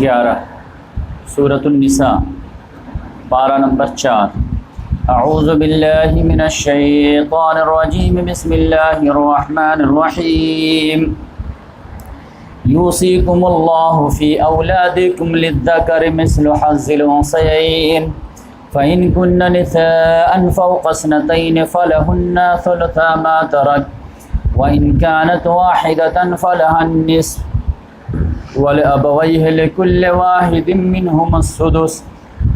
11 سورۃ النساء پارہ نمبر 4 اعوذ باللہ من الشیطان الرجیم بسم اللہ الرحمن الرحیم یوصیکم اللہ فی اولادکم للذکر مثل حظ الانثیین فإن كن نساء فوق اثنتين فلهن ثلثا ما ترك وإن كانت واحدة فلها النصف ولأبويه لكل واحد منهما السدس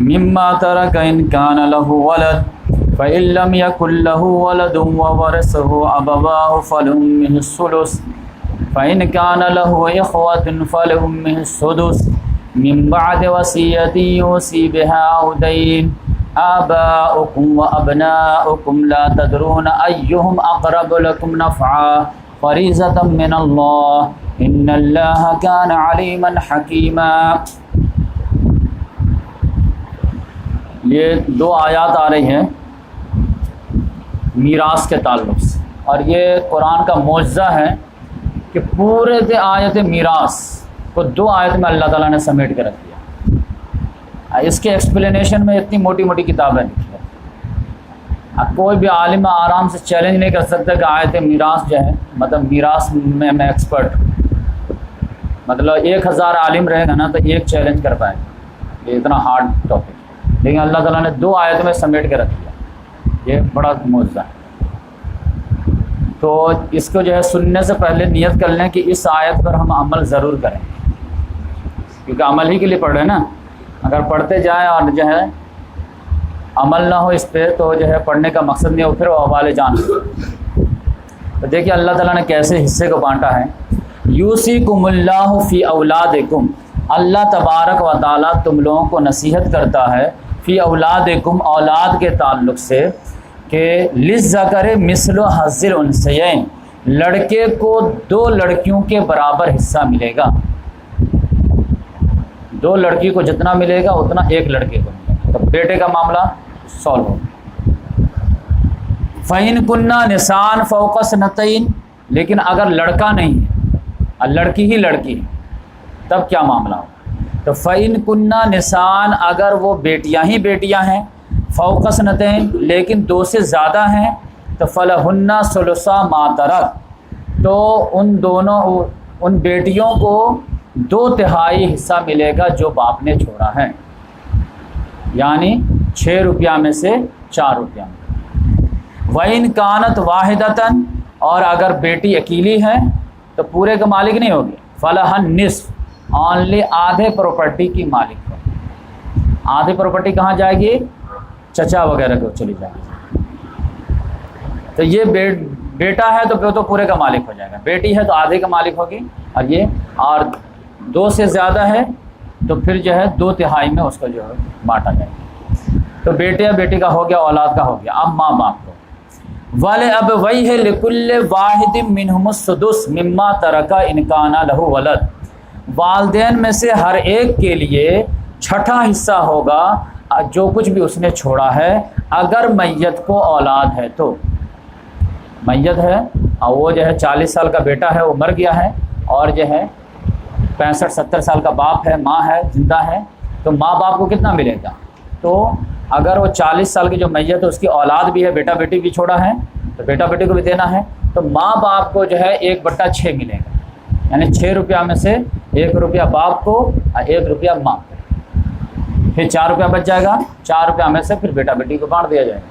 مما ترك إن كان له ولد فإن لم يكن له ولد وورثه أبواه فلأمه الثلث فإن كان له إخوة فلأمه السدس من بعد وصية يوصي بها أو دين آباؤكم وأبناؤكم لا تدرون أيهم أقرب لكم نفعا فریضۃ من اللہ ان اللہ کان علیما حکیما۔ یہ دو آیات آ رہی ہیں میراث کے تعلق سے، اور یہ قرآن کا معجزہ ہے کہ پورے آیت میراث کو دو آیت میں اللہ تعالیٰ نے سمیٹ کے رکھ دیا۔ اس کے ایکسپلینیشن میں اتنی موٹی موٹی کتابیں لکھی ہیں، اب کوئی بھی عالم آرام سے چیلنج نہیں کر سکتا کہ آیت میراث جو ہے مطلب میراث میں ایکسپرٹ، مطلب 1000 عالم رہے گا نا تو ایک چیلنج کر پائے گا، یہ اتنا ہارڈ ٹاپک، لیکن اللہ تعالیٰ نے دو آیت میں سمیٹ کے رکھ دیا، یہ بڑا معجزہ ہے۔ تو اس کو جو ہے سننے سے پہلے نیت کر لیں کہ اس آیت پر ہم عمل ضرور کریں، کیونکہ عمل ہی کے لیے پڑھ رہے ہیں نا، اگر پڑھتے جائیں اور جو ہے عمل نہ ہو اس پہ تو جو ہے پڑھنے کا مقصد نہیں ہو، پھر وہ حوالے جان ہو۔ تو دیکھیے اللہ تعالیٰ نے کیسے حصے کو بانٹا ہے۔ یوصیکم اللہ فی اولادکم، اللہ تبارک و تعالیٰ تم لوگوں کو نصیحت کرتا ہے فی اولادکم، اولاد کے تعلق سے، کہ للذکر مثل حظ الانثیین، لڑکے کو 2 لڑکیوں کے برابر حصہ ملے گا، 2 لڑکی کو جتنا ملے گا اتنا ایک لڑکے کو ملے گا، تو بیٹے کا معاملہ سالو ہو۔ فَإِن كُنَّ نِسَاءً فَوْقَ اثْنَتَيْنِ، لیکن اگر لڑکا نہیں ہے اور لڑکی ہی لڑکی ہے تب کیا معاملہ ہو؟ تو فَإِن كُنَّ نِسَاءً، اگر وہ بیٹیاں ہی بیٹیاں ہیں، فوق اثنتین لیکن 2 سے زیادہ ہیں، تو فَلَهُنَّ ثُلُثَا مَا تَرَكَ، تو ان بیٹیوں کو 2/3 حصہ ملے گا جو باپ نے چھوڑا ہے، یعنی 6 روپیہ میں سے 4 روپیہ میں۔ وَإِن كَانَتْ وَاحِدَةً، اور اگر بیٹی اکیلی ہے تو پورے کا مالک نہیں ہوگی، فَلَهَا النِّصْفُ، اونلی آدھے پراپرٹی کی مالک ہوگی۔ آدھی پراپرٹی کہاں جائے گی؟ چچا وغیرہ کو چلی جائے گی۔ تو یہ بیٹا ہے تو پورے کا مالک ہو جائے گا، بیٹی ہے تو آدھے کا مالک ہوگی، اور 2 سے زیادہ ہے تو پھر جو ہے 2/3 میں اس کو جو ہے بانٹا جائے گا۔ تو بیٹے یا بیٹی کا ہو گیا، اولاد کا ہو گیا۔ اب ماں باپ کو وَلِأَبَوَيْهِ لِكُلِّ وَاحِدٍ مِّنْهُمُ السُّدُسُ مِمَّا تَرَكَ إِن كَانَ لَهُ وَلَدٌ، والدین میں سے ہر ایک کے لیے 6واں حصہ ہوگا جو کچھ بھی اس نے چھوڑا ہے، اگر میت کو اولاد ہے تو۔ میت ہے اور وہ جو ہے 40 سال کا بیٹا ہے، وہ مر گیا ہے، اور جو ہے 65-70 سال کا باپ ہے، ماں ہے، زندہ ہے، تو ماں باپ کو کتنا ملے گا؟ تو اگر وہ 40 سال کی جو میت ہے اس کی اولاد بھی ہے، بیٹا بیٹی بھی چھوڑا ہے، تو بیٹا بیٹی کو بھی دینا ہے، تو ماں باپ کو جو ہے 1/6 ملے گا، یعنی 6 روپیہ میں سے 1 روپیہ باپ کو اور 1 روپیہ ماں کو، پھر 4 روپیہ بچ جائے گا، 4 روپیہ میں سے پھر بیٹا بیٹی کو بانٹ دیا جائے گا۔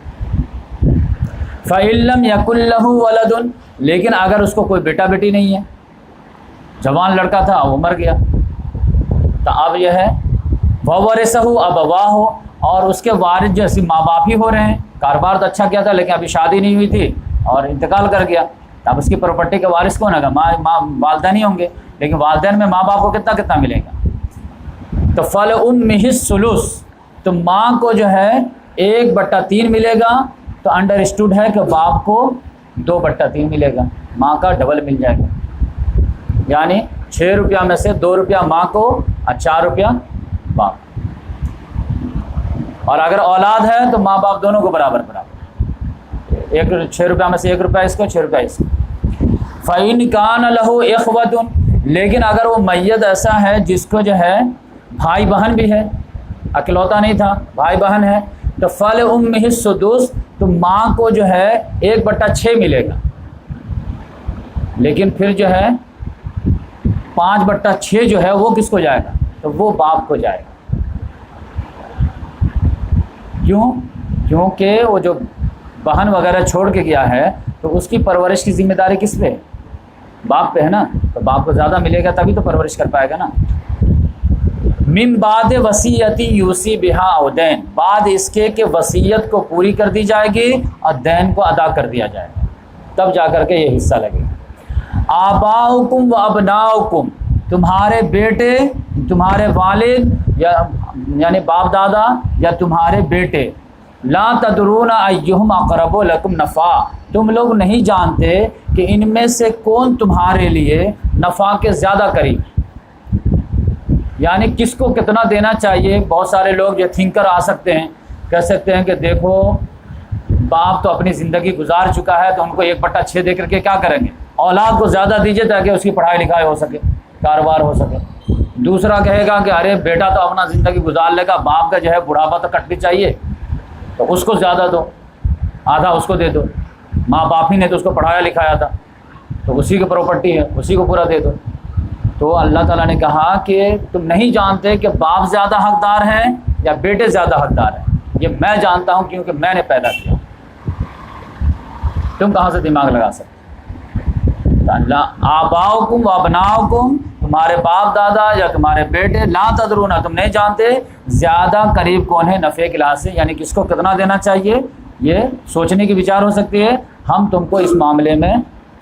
فَإِن لَمْ يَكُن لَهُ وَلَدٌ، لیکن اگر اس کو کوئی بیٹا بیٹی نہیں ہے، جوان لڑکا تھا وہ مر گیا، تو اب یہ ہے وَوَرِثَهُ أَبَوَاهُ، اور اس کے وارث جیسے ماں باپ ہی ہو رہے ہیں، کاروبار تو اچھا کیا تھا لیکن ابھی شادی نہیں ہوئی تھی اور انتقال کر گیا، تو اب اس کی پراپرٹی کے وارث کون ہوگا؟ ماں والدین ہی ہوں گے، لیکن والدین میں ماں باپ کو کتنا ملے گا؟ تو فَلِأُمِّهِ الثُّلُثُ، تو ماں کو جو ہے 1/3 ملے گا، تو انڈرسٹوڈ ہے کہ باپ کو 2/3 ملے گا، ماں کا ڈبل مل جائے گا، یعنی 6 روپیہ میں سے 2 روپیہ ماں کو اور 4 روپیہ باپ، اور اگر اولاد ہے تو ماں باپ دونوں کو برابر 6 روپیہ میں سے 1 روپیہ اس کو، 6 روپیہ اس کو۔ فَإِن كَانَ لَهُ إِخْوَةٌ، لیکن اگر وہ میت ایسا ہے جس کو جو ہے بھائی بہن بھی ہے، اکلوتا نہیں تھا، بھائی بہن ہے، تو فلأمہ السدس، تو ماں کو جو ہے 1/6 ملے گا، لیکن پھر جو ہے 5/6 جو ہے وہ کس کو جائے گا؟ تو وہ باپ کو جائے گا۔ کیوں؟ کیونکہ وہ جو بہن وغیرہ چھوڑ کے گیا ہے تو اس کی پرورش کی ذمہ داری کس پہ ہے؟ باپ پہ ہے نا، تو باپ کو زیادہ ملے گا تبھی تو پرورش کر پائے گا نا۔ من بعد وصیتی یوصی بہا او دین، بعد اس کے کہ وصیت کو پوری کر دی جائے گی اور دین کو ادا کر دیا جائے گا، تب جا کر کے یہ حصہ لگے گا۔ آباؤکم و ابناؤکم، تمہارے بیٹے، تمہارے والد یعنی باپ دادا یا تمہارے بیٹے، لا تدرون ایہم اقرب لکم نفعا، تم لوگ نہیں جانتے کہ ان میں سے کون تمہارے لیے نفع کے زیادہ قریب، یعنی کس کو کتنا دینا چاہیے۔ بہت سارے لوگ جو تھنکر آ سکتے ہیں، کہہ سکتے ہیں کہ دیکھو باپ تو اپنی زندگی گزار چکا ہے تو ان کو 1/6 دے کر کے کیا کریں گے، اولاد کو زیادہ دیجیے تاکہ اس کی پڑھائی لکھائی ہو سکے، کاروبار ہو سکے۔ دوسرا کہے گا کہ ارے بیٹا تو اپنا زندگی گزار لے گا، باپ کا جو ہے بڑھاپا تو کٹ بھی چاہیے، تو اس کو زیادہ دو، آدھا اس کو دے دو، ماں باپ ہی نے تو اس کو پڑھایا لکھایا تھا تو اسی کی پراپرٹی ہے، اسی کو پورا دے دو۔ تو اللہ تعالیٰ نے کہا کہ تم نہیں جانتے کہ باپ زیادہ حقدار ہیں یا بیٹے زیادہ حقدار ہیں، یہ میں جانتا ہوں کیونکہ میں نے پیدا کیا، تم کہاں سے دماغ لگا سکتے؟ اللہ آباؤکم و ابناؤکم، تمہارے باپ دادا یا تمہارے بیٹے، لا تدرون، تم نہیں جانتے زیادہ قریب کون ہے نفع کے لحاظ سے، یعنی کس کو کتنا دینا چاہیے، یہ سوچنے کی وچار ہو سکتی ہے۔ ہم تم کو اس معاملے میں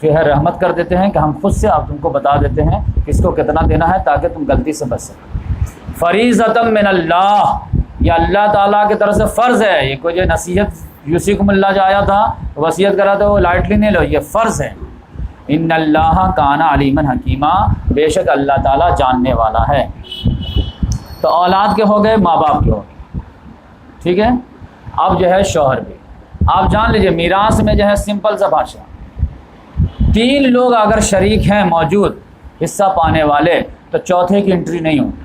جو ہے رحمت کر دیتے ہیں کہ ہم خود سے اب تم کو بتا دیتے ہیں کس کو کتنا دینا ہے تاکہ تم غلطی سے بچ سکو۔ فریضۃ من اللہ، یہ اللہ تعالیٰ کی طرف سے فرض ہے، یہ کوئی جو نصیحت یوصیکم اللہ جو آیا تھا وصیت کرا تھا وہ لائٹلی نہیں لو، یہ فرض ہے۔ ان اللہ کان علیما حکیما، بے شک اللہ تعالیٰ جاننے والا ہے۔ تو اولاد کے ہو گئے، ماں باپ کے ہو گئے، ٹھیک ہے۔ اب جو ہے شوہر بھی، آپ جان لیجئے میراث میں جو ہے سمپل سا بھاشا، 3 لوگ اگر شریک ہیں موجود حصہ پانے والے تو چوتھے کی انٹری نہیں ہوگی۔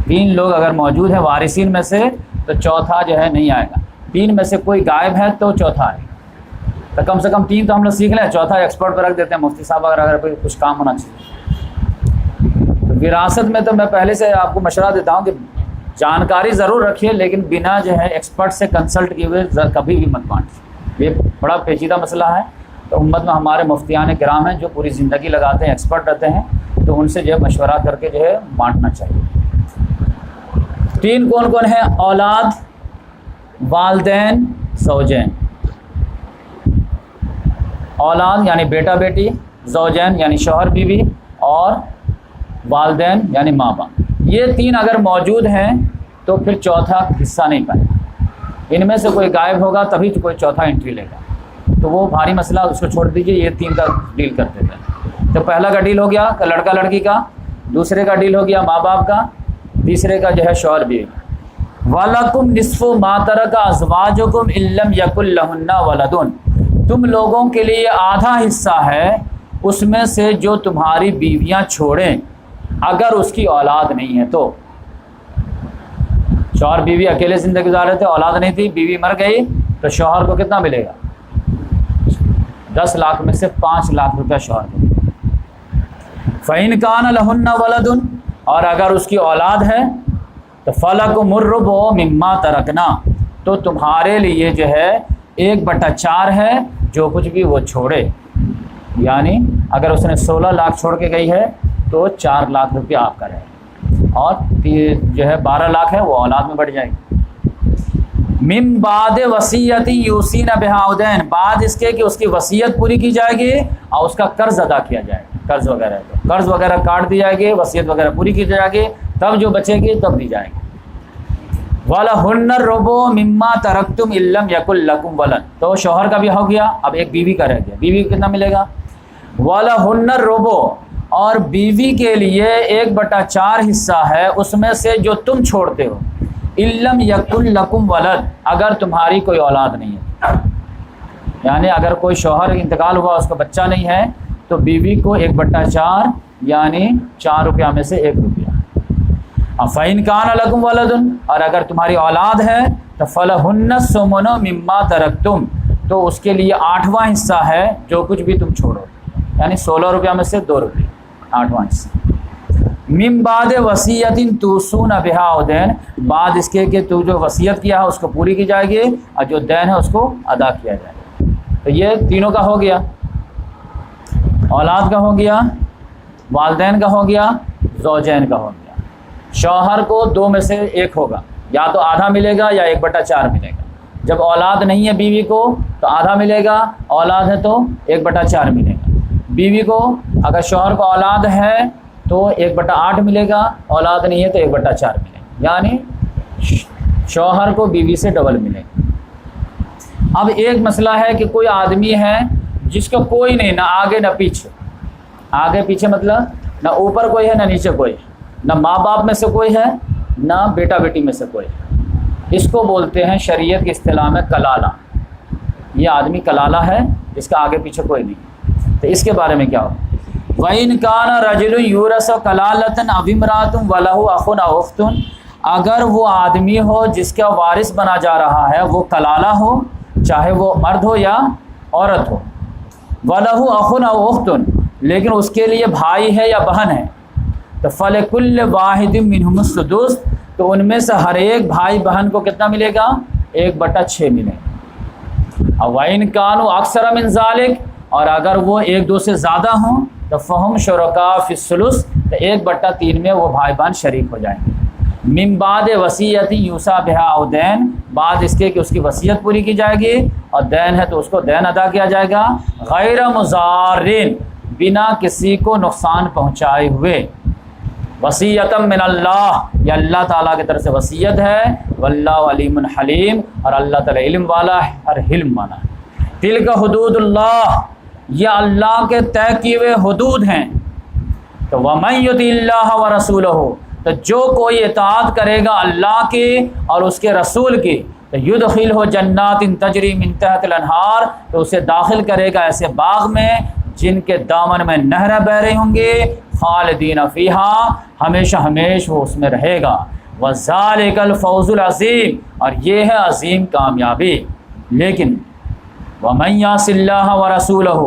3 لوگ اگر موجود ہیں وارثین میں سے تو چوتھا جو ہے نہیں آئے گا، 3 میں سے کوئی غائب ہے تو چوتھا آئے گا۔ تو کم سے کم 3 تو ہم لوگ سیکھ لیں، چوتھا ایکسپرٹ پہ رکھ دیتے ہیں، مفتی صاحب اگر کوئی کچھ کام ہونا چاہیے۔ تو وراثت میں تو میں پہلے سے آپ کو مشورہ دیتا ہوں کہ جانکاری ضرور رکھیے لیکن بنا جو ہے ایکسپرٹ سے کنسلٹ کیے ہوئے کبھی بھی مت بانٹیے، یہ بڑا پیچیدہ مسئلہ ہے۔ تو امت میں ہمارے مفتیان کرام ہیں جو پوری زندگی لگاتے ہیں، ایکسپرٹ رہتے ہیں، تو ان سے جو ہے مشورہ کر کے جو ہے بانٹنا چاہیے۔ 3 کون کون ہیں؟ اولاد، والدین، زوجین۔ اولاد یعنی بیٹا بیٹی، زوجین یعنی شوہر بیوی، اور والدین یعنی ماں باپ۔ یہ 3 اگر موجود ہیں تو پھر چوتھا حصہ نہیں پائے گا، ان میں سے کوئی غائب ہوگا تبھی تو کوئی چوتھا انٹری لے گا، تو وہ بھاری مسئلہ اس کو چھوڑ دیجئے، یہ 3 کا ڈیل کر دیتے ہیں۔ تو پہلا کا ڈیل ہو گیا لڑکا لڑکی کا، دوسرے کا ڈیل ہو گیا ماں باپ کا، تیسرے کا جو ہے شوہر بیوی۔ وَلَكُمْ نِصْفُ مَا تَرَكَ أَزْوَاجُكُمْ إِن لَّمْ يَكُن لَّهُنَّ وَلَدٌ، تم لوگوں کے لیے آدھا حصہ ہے اس میں سے جو تمہاری بیویاں چھوڑیں اگر اس کی اولاد نہیں ہے تو۔ شوہر بیوی اکیلے زندگی گزار رہے تھے، اولاد نہیں تھی، بیوی مر گئی تو شوہر کو کتنا ملے گا؟ 10 لاکھ میں سے 5 لاکھ روپیہ شوہر کو۔ فَإِن كَانَ لَهُنَّ وَلَدٌ، اور اگر اس کی اولاد ہے تو فَلَكُمُ الرُّبُعُ مِمَّا تَرَكْنَا، تو تمہارے لیے جو ہے 1/4 ہے جو کچھ بھی وہ چھوڑے، یعنی اگر اس نے 16 لاکھ چھوڑ کے گئی ہے تو 4 لاکھ روپیہ آپ کا رہے، اور جو ہے 12 لاکھ ہے وہ اولاد میں بڑھ جائے گی۔ من بعد وصیت یوصین بہا او دین، بعد اس کے کہ اس کی وصیت پوری کی جائے گی اور اس کا قرض ادا کیا جائے گا، قرض وغیرہ ہے تو قرض وغیرہ کاٹ دی جائے گی، وصیت وغیرہ پوری کی جائے گی، تب جو بچے گی تب دی جائے گی۔ وَلَهُنَّ الرُّبُعُ مِمَّا تَرَكْتُمْ إِن لَّمْ يَكُن لَّكُمْ وَلَدٌ، تو شوہر کا بھی ہو گیا، اب ایک بیوی کا رہ گیا، بیوی کو کتنا ملے گا؟ وَلَهُنَّ الرُّبُعُ، اور بیوی کے لیے 1/4 حصہ ہے اس میں سے جو تم چھوڑتے ہو، إِن لَّمْ يَكُن لَّكُمْ وَلَدٌ، اگر تمہاری کوئی اولاد نہیں ہے، یعنی اگر کوئی شوہر انتقال ہوا اس کا بچہ نہیں ہے تو بیوی کو 1/4 یعنی 4 روپیہ میں سے 1 روپیہ، فَإِنْ كَانَ لَكُمْ وَلَدٌ، اور اگر تمہاری اولاد ہے تو فَلَهُنَّ الثُّمُنُ مِمَّا تَرَكْتُمْ، تو اس کے لیے 8واں حصہ ہے جو کچھ بھی تم چھوڑو، یعنی 16 روپیہ میں سے 2 روپے 8واں حصہ۔ من بعد وصیت توصون بہا او دین، بعد اس کے کہ تو جو وصیت کیا ہے اس کو پوری کی جائے گی اور جو دین ہے اس کو ادا کیا جائے گا۔ تو یہ تینوں کا ہو گیا، اولاد کا ہو گیا، والدین کا ہو گیا، زوجین کا ہو گیا۔ شوہر کو 2 میں سے 1 ہوگا، یا تو آدھا ملے گا یا 1/4 ملے گا۔ جب اولاد نہیں ہے بیوی کو تو آدھا ملے گا، اولاد ہے تو 1/4 ملے گا۔ بیوی کو اگر شوہر کو اولاد ہے تو 1/8 ملے گا، اولاد نہیں ہے تو 1/4 ملے گا، یعنی شوہر کو بیوی سے ڈبل ملے گا۔ اب ایک مسئلہ ہے کہ کوئی آدمی ہے جس کا کوئی نہیں، نہ آگے نہ پیچھے، آگے پیچھے مطلب نہ اوپر کوئی ہے نہ نیچے کوئی ہے، نہ ماں باپ میں سے کوئی ہے نہ بیٹا بیٹی میں سے کوئی ہے۔ اس کو بولتے ہیں شریعت کی اصطلاح میں کلالہ۔ یہ آدمی کلالہ ہے جس کا آگے پیچھے کوئی نہیں، تو اس کے بارے میں کیا ہو؟ وَإِنْ كَانَ رَجُلٌ يُورَثُ كَلَالَةً أَوْ امْرَأَةٌ وَلَهُ أَخٌ أَوْ أُخْتٌ، اگر وہ آدمی ہو جس کا وارث بنا جا رہا ہے وہ کلالہ ہو، چاہے وہ مرد ہو یا عورت ہو، وَلَهُ أَخٌ أَوْ أُخْتٌ، لیکن اس کے لیے بھائی ہے یا بہن ہے، تو فَلِكُلِّ وَاحِدٍ مِّنْهُمُ السُّدُسُ، تو ان میں سے ہر ایک بھائی بہن کو کتنا ملے گا؟ 1/6 ملے گا۔ وَإِنْ كَانُوا أَكْثَرَ مِنْ ذَلِكَ، اور اگر وہ 1-2 سے زیادہ ہوں تو فَهُمْ شُرَكَاءُ فِي الثُّلُثِ، تو 1/3 میں وہ بھائی بہن شریک ہو جائیں گے۔ من بعد وصیت یوصی بہا او دین، بعد اس کے کہ اس کی وصیت پوری کی جائے گی اور دین ہے تو اس کو دین ادا کیا جائے گا، غیر مضارٍ، بنا کسی کو نقصان پہنچائے ہوئے۔ وصیۃ من اللہ، یہ اللہ تعالیٰ کی طرف سے وصیت ہے، واللہ علیم حلیم، اور اللہ تعالیٰ علم والا ہے اور حلم والا ہے۔ تلک حدود اللہ، یہ اللہ کے طے کیے ہوئے حدود ہیں۔ تو وَمَن یُطِعِ اللَّهَ وَرَسُولَهُ، تو جو کوئی اطاعت کرے گا اللہ کی اور اس کے رسول کی، تو یدخلہ جنات تجری من تحت الانہار، تو اسے داخل کرے گا ایسے باغ میں جن کے دامن میں نہریں بہ رہی ہوں گی، خالدین فیہا، ہمیشہ ہمیشہ وہ اس میں رہے گا۔ وذالک الفوز العظیم، اور یہ ہے عظیم کامیابی۔ لیکن ومن یعص اللہ ورسولہ،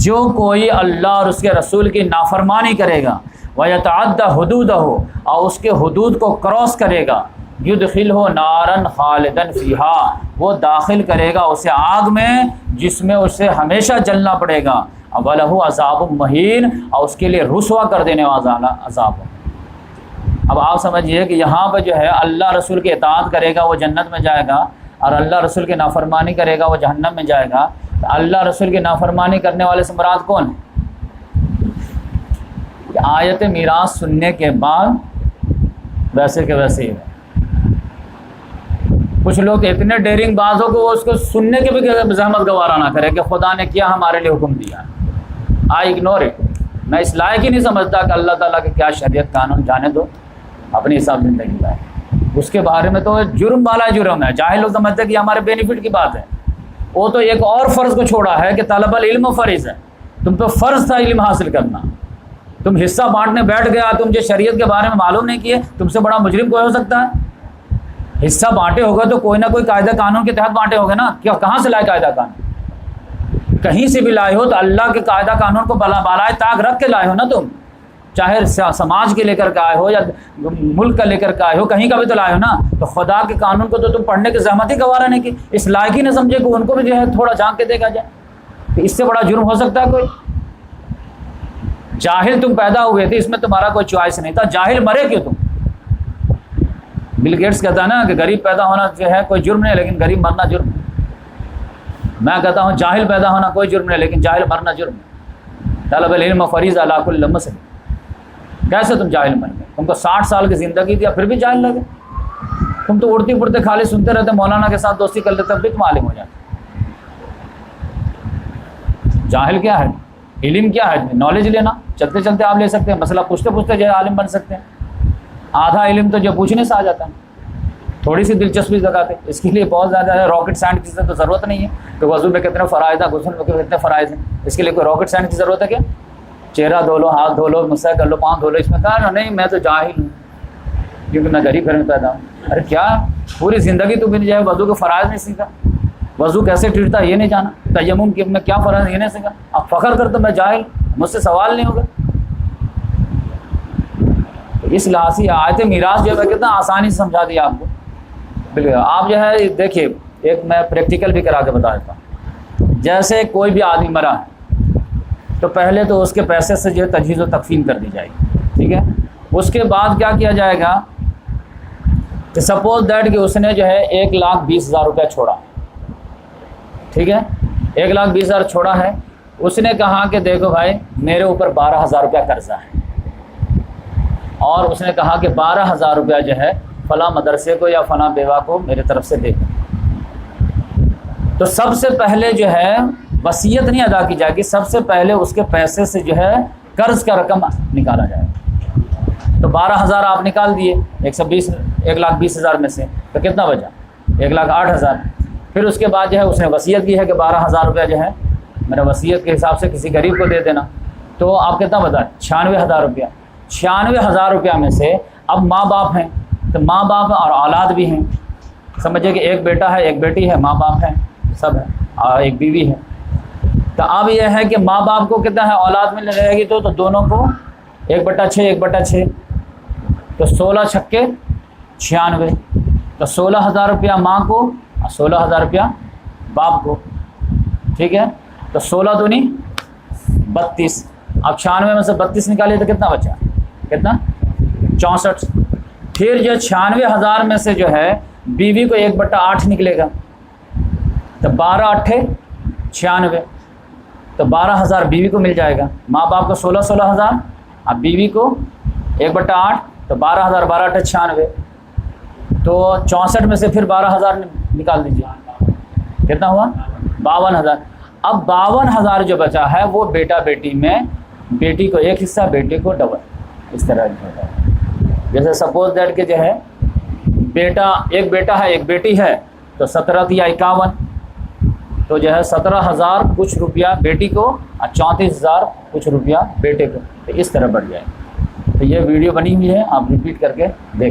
جو کوئی اللہ اور اس کے رسول کی نافرمانی کرے گا، ویتعدی حدودہ، اور اس کے حدود کو کراس کرے گا، یدخلہ نارا خالدا فیہا، وہ داخل کرے گا اسے آگ میں جس میں اسے ہمیشہ جلنا پڑے گا، وَلَهُ عذاب مہین، اور اس کے لیے رسوا کر دینے والا عذاب۔ اب آپ سمجھیے کہ یہاں پہ جو ہے اللہ رسول کی اطاعت کرے گا وہ جنت میں جائے گا، اور اللہ رسول کی نافرمانی کرے گا وہ جہنم میں جائے گا۔ تو اللہ رسول کی نافرمانی کرنے والے سے مراد کون ہے؟ کہ آیت میراث سننے کے بعد ویسے کہ ویسے ہی ہے۔ کچھ لوگ اتنے ڈیرنگ باز ہو کہ وہ اس کو سننے کے بھی زحمت گوارا نہ کرے کہ خدا نے کیا ہمارے لیے حکم دیا، آئی اگنور اٹ، میں اس لائق ہی نہیں سمجھتا کہ اللہ تعالیٰ کے کیا شریعت قانون، جانے دو اپنی حساب زندگی کا ہے، اس کے بارے میں تو جرم والا جرم ہے۔ جاہل لوگ سمجھتے ہیں کہ ہمارے بینیفٹ کی بات ہے، وہ تو ایک اور فرض کو چھوڑا ہے کہ طلب العلم فرض ہے، تم پہ فرض تھا علم حاصل کرنا، تم حصہ بانٹنے بیٹھ گیا، تم جو شریعت کے بارے میں معلوم نہیں کیے، تم سے بڑا مجرم کوئی ہو سکتا ہے؟ حصہ بانٹے ہوگا تو کوئی نہ کوئی قاعدہ قانون کے تحت بانٹے ہوگے نا، کیا کہاں سے لائے قاعدہ قانون؟ کہیں سے بھی لائے ہو تو اللہ کے قاعدہ قانون کو بالائے طاق رکھ کے لائے ہو نا تم، چاہے سماج کے لے کر کے آئے ہو یا ملک کا لے کر کے آئے ہو، کہیں کا بھی تو لائے ہو نا۔ تو خدا کے قانون کو تو تم پڑھنے کی زحمت ہی گوارا نہیں کی، اس لائق ہی نہ سمجھے کہ ان کو بھی جو ہے تھوڑا جھانک کے دیکھا جائے، تو اس سے بڑا جرم ہو سکتا ہے کوئی؟ جاہل تم پیدا ہوئے تھے، اس میں تمہارا کوئی چوائس نہیں تھا، جاہل مرے کیوں تم؟ بل گیٹس کہتا ہے نا کہ غریب پیدا ہونا جو ہے کوئی جرم نہیں، لیکن غریب مرنا جرم۔ میں کہتا ہوں جاہل پیدا ہونا کوئی جرم نہیں، لیکن جاہل مرنا جرم۔ طلب العلم فریضہ علی کل مسلم۔ کیسے تم جاہل بن گئے؟ تم کو 60 سال کی زندگی دیا پھر بھی جاہل لگے؟ تم تو اڑتی پڑتے خالی سنتے رہتے، مولانا کے ساتھ دوستی کر لیتے تب بھی تم عالم ہو جاتے۔ جاہل کیا ہے؟ علم کیا ہے؟ نالج لینا، چلتے چلتے آپ لے سکتے ہیں، مسئلہ پوچھتے پوچھتے جو ہے عالم بن سکتے ہیں۔ آدھا علم تو جو پوچھنے سے آ جاتا ہے، تھوڑی سی دلچسپی لگاتے، اس کے لیے بہت زیادہ ہے۔ راکٹ سائنس کی تو ضرورت نہیں ہے کہ وضو میں کتنے فرائض ہیں، غسل میں کتنے فرائض ہیں، اس کے لیے کوئی راکٹ سائنس کی ضرورت ہے کیا؟ چہرہ دھو لو، ہاتھ دھو لو، مسح کر لو، پاؤں دھو لو، اس میں کہا نہیں میں تو جاہل ہوں، کیونکہ میں غریب گھر میں پیدا ہوں. ارے کیا پوری زندگی تو جو ہے وضو کے فرائض نہیں سیکھا, وضو کیسے ٹوٹتا ہے یہ نہیں جانا, تیمم کے میں کیا فرائض یہ نہیں سیکھا, اب فخر کرتا میں جاہل, مجھ سے سوال نہیں ہوگا. اس لحاظ سے آیت میراث جو ہے کتنا آسانی سے سمجھا دیا آپ کو. بالکل آپ جو ہے دیکھیے, ایک میں پریکٹیکل بھی کرا کے بتا دیتا ہوں. جیسے کوئی بھی آدمی مرا ہے تو پہلے تو اس کے پیسے سے جو ہے تجہیز و تکفین کر دی جائے گی, ٹھیک ہے. اس کے بعد کیا کیا جائے گا کہ سپوز دیٹ کہ اس نے جو ہے 1,20,000 روپیہ چھوڑا, ٹھیک ہے, 1,20,000 چھوڑا ہے. اس نے کہا کہ دیکھو بھائی میرے اوپر 12,000 روپیہ قرضہ ہے, اور اس نے کہا کہ 12,000 روپیہ جو ہے فلاں مدرسے کو یا فلاں بیوہ کو میرے طرف سے دے. تو سب سے پہلے جو ہے وصیت نہیں ادا کی جائے گی, سب سے پہلے اس کے پیسے سے جو ہے قرض کا رقم نکالا جائے گا. تو 12,000 آپ نکال دیے 1,20,000 میں سے, تو کتنا بچا 1,08,000. پھر اس کے بعد جو ہے اس نے وصیت کی ہے کہ 12,000 روپیہ جو ہے میرا وصیت کے حساب سے کسی غریب کو دے دینا. تو آپ کتنا بتا 96,000 روپیہ. 96,000 روپیہ میں سے اب ماں باپ ہیں, تو ماں باپ اور اولاد بھی ہیں. سمجھے کہ ایک بیٹا ہے ایک بیٹی ہے, ماں باپ ہیں سب ہے, اور ایک بیوی ہے. تو اب یہ ہے کہ ماں باپ کو کتنا ہے اولاد میں رہے گی, تو دونوں کو 1/6 1/6, تو 16 چھکے 96. تو 16,000 روپیہ ماں کو اور 16,000 روپیہ باپ کو, ٹھیک ہے. تو 16 دونی 32. اب 96 میں سے 32 نکالیے تو کتنا بچا, کتنا 64. پھر جو 96,000 میں سے جو ہے بیوی کو 1/8 نکلے گا, تو 12 × 8 = 96. تو 12,000 بیوی کو مل جائے گا, ماں باپ کو 16,000 اب بیوی کو 1/8, تو 12,000 12 × 8 = 96. تو 64 میں سے پھر 12,000 نکال دیجیے, کتنا ہوا 52,000. اب 52,000 جو بچا ہے وہ بیٹا بیٹی میں, بیٹی کو ایک حصہ بیٹے کو ڈبل, اس طرح ہوتا ہے. جیسے سپوز دیٹ کہ جو ہے بیٹا ایک بیٹا ہے ایک بیٹی ہے, تو 17 × 51, تو جو ہے 17,000 کچھ روپیہ بیٹی کو اور 34,000 کچھ روپیہ بیٹے کو, تو اس طرح بڑھ جائے. تو یہ ویڈیو بنی ہوئی ہے, آپ ریپیٹ کر کے دیکھیں.